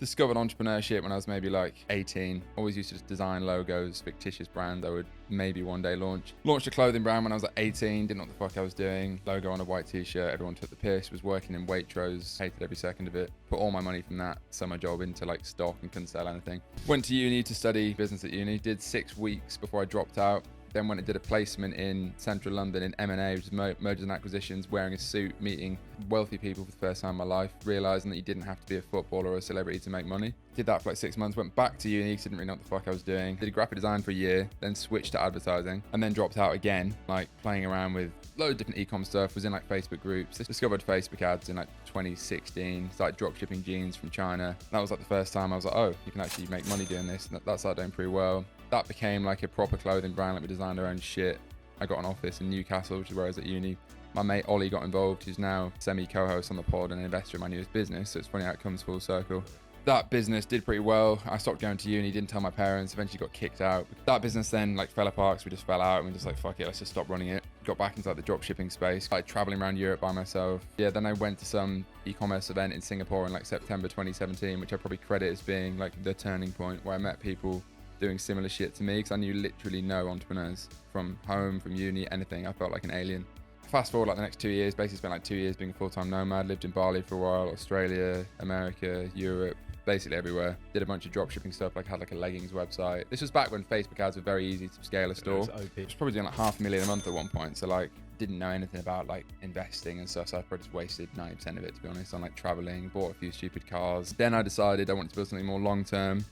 Discovered entrepreneurship when I was maybe like 18. Always used to just design logos, fictitious brand I would maybe one day launch. Launched a clothing brand when I was like 18, didn't know what the fuck I was doing. Logo on a white t-shirt, everyone took the piss. Was working in Waitrose, hated every second of it. Put all my money from that summer job into like stock and couldn't sell anything. Went to uni to study business at uni. Did 6 weeks before I dropped out. Then went and did a placement in central London in M&A, which is mergers and acquisitions, wearing a suit, meeting wealthy people for the first time in my life, realizing that you didn't have to be a footballer or a celebrity to make money. Did that for like 6 months, went back to uni, didn't really know what the fuck I was doing. Did graphic design for a year, then switched to advertising, and then dropped out again, like playing around with loads of different e-com stuff, was in like Facebook groups. Discovered Facebook ads in like 2016, started dropshipping jeans from China. That was like the first time I was like, oh, you can actually make money doing this. And that started doing pretty well. That became like a proper clothing brand, like we designed our own shit. I got an office in Newcastle, which is where I was at uni. My mate Ollie got involved, who's now semi-co-host on the pod and an investor in my newest business, so it's funny how it comes full circle. That business did pretty well. I stopped going to uni, didn't tell my parents, eventually got kicked out. That business then like fell apart, so we just fell out and we just like, fuck it, let's just stop running it. Got back into like the dropshipping space, started traveling around Europe by myself. Yeah, then I went to some e-commerce event in Singapore in like September 2017, which I probably credit as being like the turning point where I met people doing similar shit to me, because I knew literally no entrepreneurs from home, from uni, anything. I felt like an alien. Fast forward like the next 2 years, basically spent like 2 years being a full-time nomad, lived in Bali for a while, Australia, America, Europe, basically everywhere. Did a bunch of dropshipping stuff, like had like a leggings website. This was back when Facebook ads were very easy to scale a store. I was probably doing like $500,000 a month at one point, so like didn't know anything about like investing and stuff, so I probably just wasted 90% of it, to be honest, on like traveling, bought a few stupid cars. Then I decided I wanted to build something more long-term.